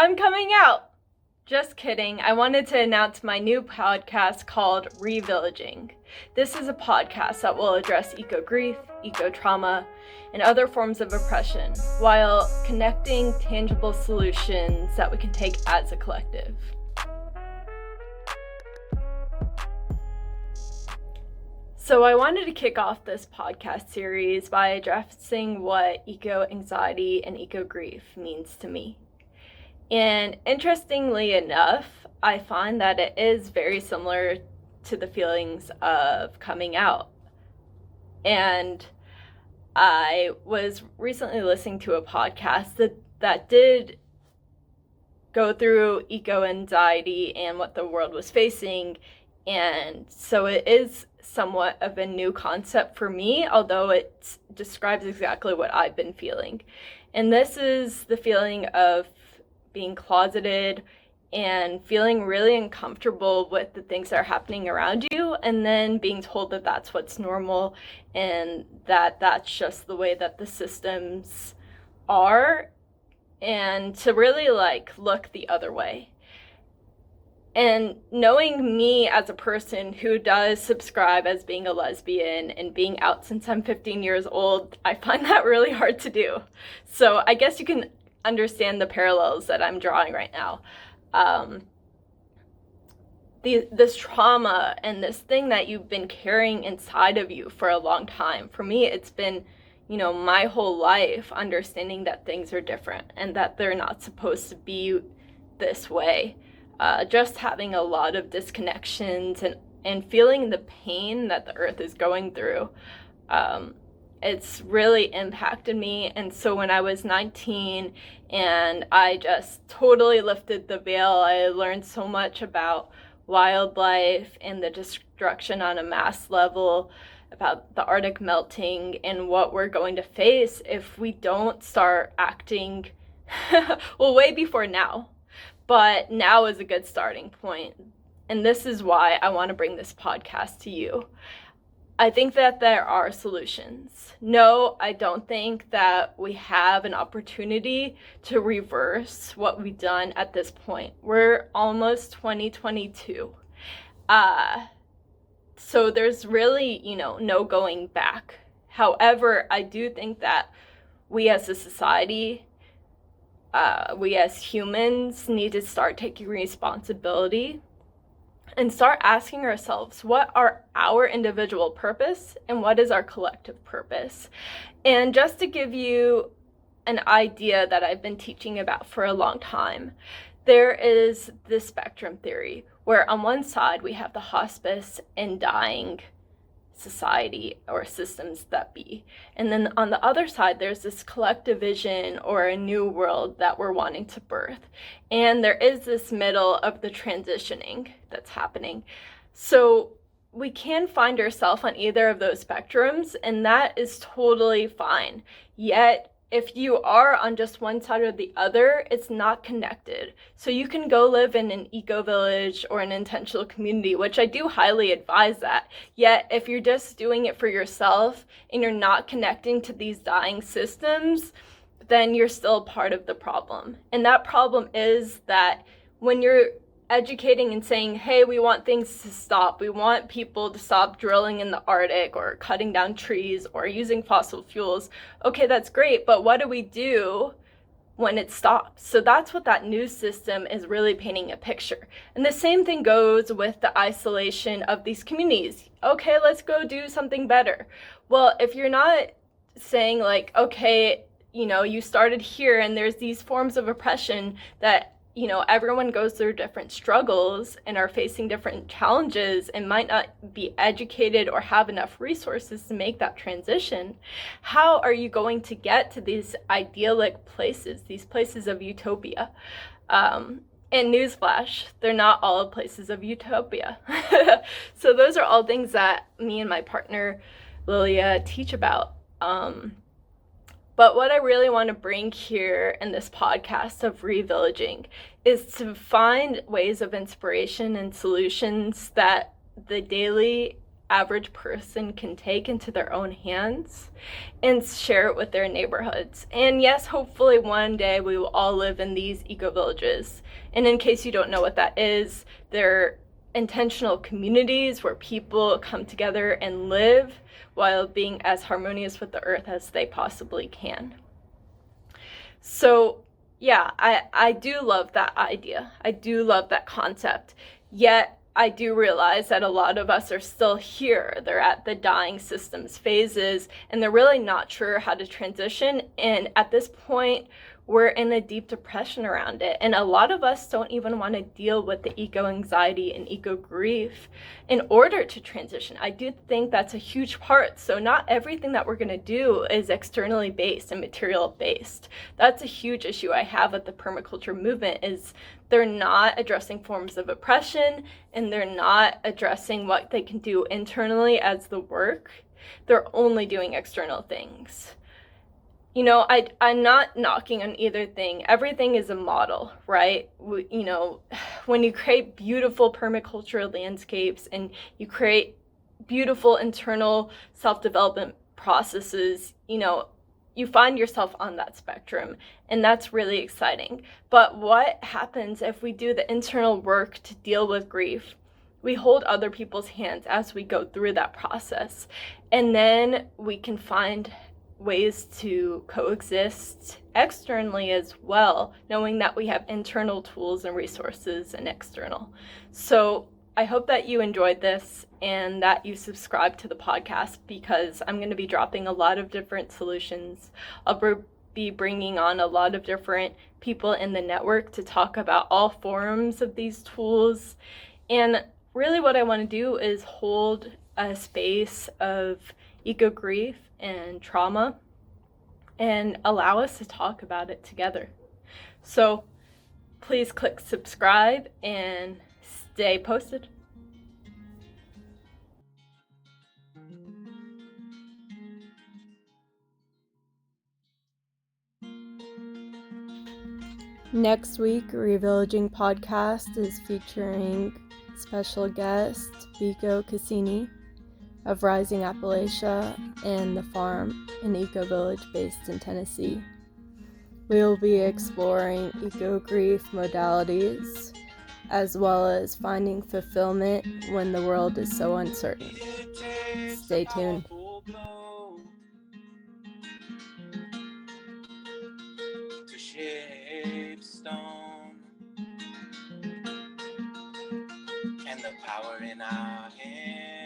I'm coming out. Just kidding. I wanted to announce my new podcast called Revillaging. This is a podcast that will address eco-grief, eco-trauma, and other forms of oppression while connecting tangible solutions that we can take as a collective. So I wanted to kick off this podcast series by addressing what eco-anxiety and eco-grief means to me. And interestingly enough, I find that it is very similar to the feelings of coming out. And I was recently listening to a podcast that did go through eco-anxiety and what the world was facing. And so it is somewhat of a new concept for me, although it describes exactly what I've been feeling. And this is the feeling of being closeted and feeling really uncomfortable with the things that are happening around you, and then being told that that's what's normal and that that's just the way that the systems are, and to really look the other way. And knowing me as a person who does subscribe as being a lesbian and being out since I'm 15 years old, I find that really hard to do. So I guess you can understand the parallels that I'm drawing right now. This trauma and this thing that you've been carrying inside of you for a long time. For me, it's been, my whole life understanding that things are different and that they're not supposed to be this way. Just having a lot of disconnections and feeling the pain that the earth is going through. It's really impacted me. And so when I was 19 and I just totally lifted the veil, I learned so much about wildlife and the destruction on a mass level, about the Arctic melting and what we're going to face if we don't start acting, well, way before now. But now is a good starting point. And this is why I want to bring this podcast to you. I think that there are solutions. No, I don't think that we have an opportunity to reverse what we've done at this point. We're almost 2022. So there's really, no going back. However, I do think that we as a society, we as humans need to start taking responsibility and start asking ourselves, what are our individual purpose and what is our collective purpose? And just to give you an idea that I've been teaching about for a long time, there is this spectrum theory where on one side we have the hospice and dying society or systems that be. And then on the other side, there's this collective vision or a new world that we're wanting to birth. And there is this middle of the transitioning that's happening. So we can find ourselves on either of those spectrums, and that is totally fine. Yet, if you are on just one side or the other, it's not connected. So you can go live in an eco-village or an intentional community, which I do highly advise that. Yet, if you're just doing it for yourself and you're not connecting to these dying systems, then you're still part of the problem. And that problem is that when you're educating and saying, hey, we want things to stop. We want people to stop drilling in the Arctic or cutting down trees or using fossil fuels. Okay, that's great, but what do we do when it stops? So that's what that new system is really painting a picture. And the same thing goes with the isolation of these communities. Okay, let's go do something better. Well, if you're not saying okay, you started here and there's these forms of oppression that everyone goes through different struggles and are facing different challenges and might not be educated or have enough resources to make that transition. How are you going to get to these idyllic places, these places of utopia? And newsflash, they're not all places of utopia. So those are all things that me and my partner, Lilia, teach about. But what I really want to bring here in this podcast of Revillaging is to find ways of inspiration and solutions that the daily average person can take into their own hands and share it with their neighborhoods. And yes, hopefully one day we will all live in these eco-villages. And in case you don't know what that is, they're intentional communities where people come together and live while being as harmonious with the earth as they possibly can. So yeah, I do love that idea. I do love that concept. Yet I do realize that a lot of us are still here. They're at the dying systems phases, and they're really not sure how to transition. And at this point, we're in a deep depression around it. And a lot of us don't even want to deal with the eco-anxiety and eco-grief in order to transition. I do think that's a huge part. So not everything that we're going to do is externally based and material based. That's a huge issue I have with the permaculture movement, is they're not addressing forms of oppression, and they're not addressing what they can do internally as the work. They're only doing external things. You know, I'm not knocking on either thing. Everything is a model, right? You know, when you create beautiful permaculture landscapes and you create beautiful internal self-development processes, you know, you find yourself on that spectrum, and that's really exciting. But what happens if we do the internal work to deal with grief? We hold other people's hands as we go through that process, and then we can find ways to coexist externally as well, knowing that we have internal tools and resources and external. So I hope that you enjoyed this and that you subscribe to the podcast, because I'm going to be dropping a lot of different solutions. I'll be bringing on a lot of different people in the network to talk about all forms of these tools. And really what I want to do is hold a space of eco-grief and trauma and allow us to talk about it together. So please click subscribe and stay posted. Next week, Revillaging Podcast is featuring special guest Vico Cassini of Rising Appalachia and The Farm, an eco-village based in Tennessee. We will be exploring eco-grief modalities, as well as finding fulfillment when the world is so uncertain. Stay tuned. To shape stone, and the power in our hands.